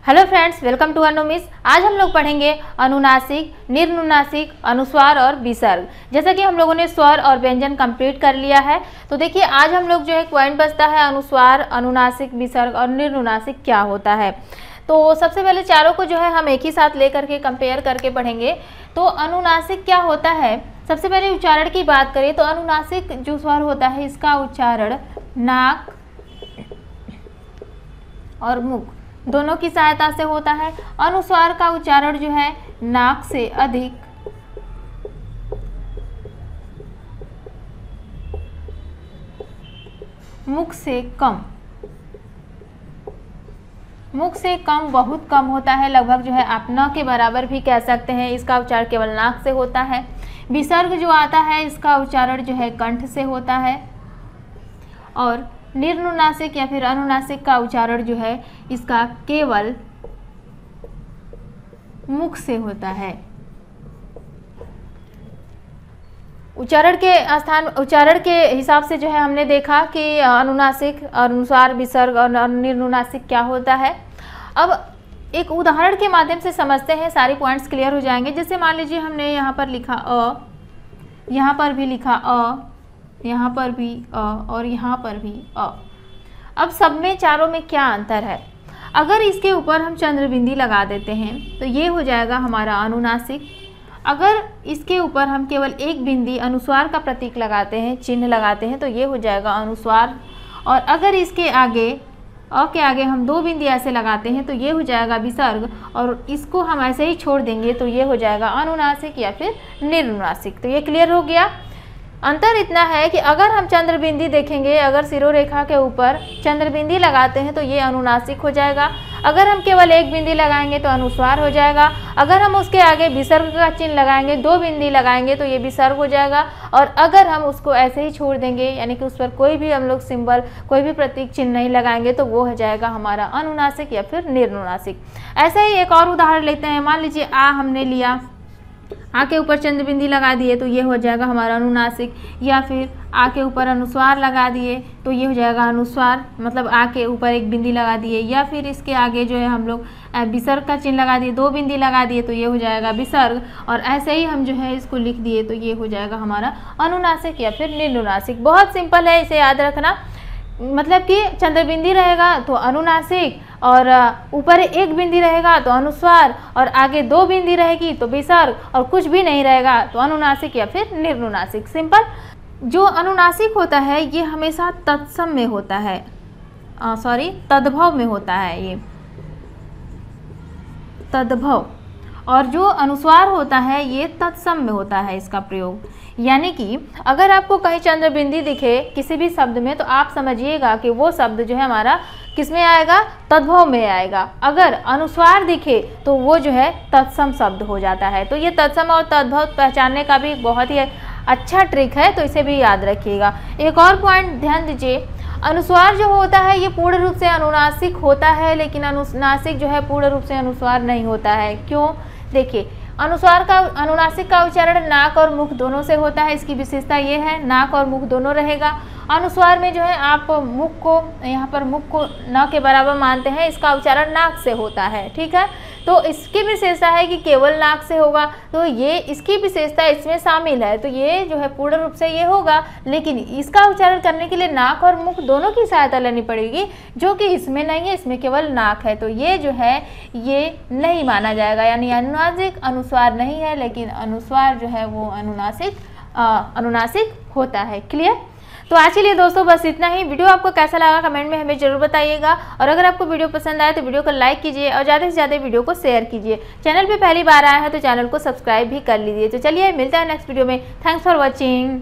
Hello friends, welcome to अनुमिस। आज हम लोग पढ़ेंगे अनुनासिक, निर्नुनासिक, अनुस्वार और विसर्ग। जैसा कि हम लोगों ने स्वर और व्यंजन कंप्लीट कर लिया है, तो देखिए आज हम लोग जो है पॉइंट बचता है अनुस्वार, अनुनासिक, विसर्ग और निर्नुनासिक क्या होता है। तो सबसे पहले चारों को जो है हम एक ही साथ लेकर के कंपेयर करके पढ़ेंगे। तो अनुनासिक क्या होता है, सबसे पहले उच्चारण की बात करें तो अनुनासिक जो स्वर होता है इसका उच्चारण नाक और मुख दोनों की सहायता से होता है। अनुस्वार का उच्चारण जो है नाक से अधिक, मुख से कम। मुख से कम बहुत कम होता है, लगभग जो है आप न के बराबर भी कह सकते हैं। इसका उच्चारण केवल नाक से होता है। विसर्ग जो आता है इसका उच्चारण जो है कंठ से होता है। और निर्नुनासिक या फिर अनुनासिक का उच्चारण जो है इसका केवल मुख से होता है। उच्चारण के हिसाब से जो है हमने देखा कि अनुनासिक, अनुस्वार, विसर्ग और निर्नुनासिक क्या होता है। अब एक उदाहरण के माध्यम से समझते हैं, सारे पॉइंट्स क्लियर हो जाएंगे। जैसे मान लीजिए हमने यहाँ पर लिखा अ, यहाँ पर भी लिखा अ, यहाँ पर भी अ और यहाँ पर भी अ। अब सब में चारों में क्या अंतर है। अगर इसके ऊपर हम चंद्रबिंदी लगा देते हैं तो ये हो जाएगा हमारा अनुनासिक। अगर इसके ऊपर हम केवल एक बिंदी अनुस्वार का प्रतीक लगाते हैं, चिन्ह लगाते हैं, तो ये हो जाएगा अनुस्वार। और अगर इसके आगे अ के आगे हम दो बिंदी ऐसे लगाते हैं तो ये हो जाएगा विसर्ग। और इसको हम ऐसे ही छोड़ देंगे तो ये हो जाएगा अनुनासिक या फिर निर्नुनासिक। तो ये क्लियर हो गया। अंतर इतना है कि अगर हम चंद्रबिंदी देखेंगे, अगर सिरोरेखा के ऊपर चंद्रबिंदी लगाते हैं तो ये अनुनासिक हो जाएगा। अगर हम केवल एक बिंदी लगाएंगे तो अनुस्वार हो जाएगा। अगर हम उसके आगे विसर्ग का चिन्ह लगाएंगे, दो बिंदी लगाएंगे तो ये विसर्ग हो जाएगा। और अगर हम उसको ऐसे ही छोड़ देंगे, यानी कि उस पर कोई भी हम लोग सिंबल, कोई भी प्रतीक चिन्ह नहीं लगाएंगे, तो वो हो जाएगा हमारा अनुनासिक या फिर निर्नुनासिक। ऐसे ही एक और उदाहरण लेते हैं। मान लीजिए आ हमने लिया, आ के ऊपर चंद्रबिंदी लगा दिए तो ये हो जाएगा हमारा अनुनासिक। या फिर आ के ऊपर अनुस्वार लगा दिए तो ये हो जाएगा अनुस्वार, मतलब आ के ऊपर एक बिंदी लगा दिए। या फिर इसके आगे जो है हम लोग विसर्ग का चिन्ह लगा दिए, दो बिंदी लगा दिए तो ये हो जाएगा विसर्ग। और ऐसे ही हम जो है इसको लिख दिए तो ये हो जाएगा हमारा अनुनासिक या फिर निर्नुनासिक। बहुत सिंपल है, इसे याद रखना। मतलब कि चंद्रबिंदी रहेगा तो अनुनासिक, और ऊपर एक बिंदी रहेगा तो अनुस्वार, और आगे दो बिंदी रहेगी तो विसर्ग, और कुछ भी नहीं रहेगा तो अनुनासिक या फिर निर्नुनासिक। सिंपल। जो अनुनासिक होता है ये हमेशा तत्सम में होता है, तद्भव में होता है, ये तद्भव। और जो अनुस्वार होता है ये तत्सम में होता है इसका प्रयोग। यानी कि अगर आपको कहीं चंद्रबिंदी दिखे किसी भी शब्द में तो आप समझिएगा कि वो शब्द जो है हमारा किस में आएगा, तद्भव में आएगा। अगर अनुस्वार दिखे तो वो जो है तत्सम शब्द हो जाता है। तो ये तत्सम और तद्भव पहचानने का भी बहुत ही अच्छा ट्रिक है, तो इसे भी याद रखिएगा। एक और पॉइंट ध्यान दीजिए, अनुस्वार जो होता है ये पूर्ण रूप से अनुनासिक होता है, लेकिन अनुनासिक जो है पूर्ण रूप से अनुस्वार नहीं होता है। क्यों? देखिए, अनुनासिक का उच्चारण नाक और मुख दोनों से होता है। इसकी विशेषता ये है, नाक और मुख दोनों रहेगा। अनुस्वार में जो है आप मुख को, यहाँ पर मुख को न के बराबर मानते हैं, इसका उच्चारण नाक से होता है। ठीक है, तो इसकी विशेषता है कि केवल नाक से होगा, तो ये इसकी विशेषता इसमें शामिल है। तो ये जो है पूर्ण रूप से ये होगा, लेकिन इसका उच्चारण करने के लिए नाक और मुख दोनों की सहायता लेनी पड़ेगी, जो कि इसमें नहीं है, इसमें केवल नाक है। तो ये जो है ये नहीं माना जाएगा, यानी अनुनासिक अनुस्वार नहीं है, लेकिन अनुस्वार जो है वो अनुनासिक होता है। क्लियर? तो आज के लिए दोस्तों बस इतना ही। वीडियो आपको कैसा लगा कमेंट में हमें जरूर बताइएगा। और अगर आपको वीडियो पसंद आए तो वीडियो को लाइक कीजिए और ज़्यादा से ज़्यादा वीडियो को शेयर कीजिए। चैनल पे पहली बार आया है तो चैनल को सब्सक्राइब भी कर लीजिए। तो चलिए मिलता है नेक्स्ट वीडियो में। Thanks for watching.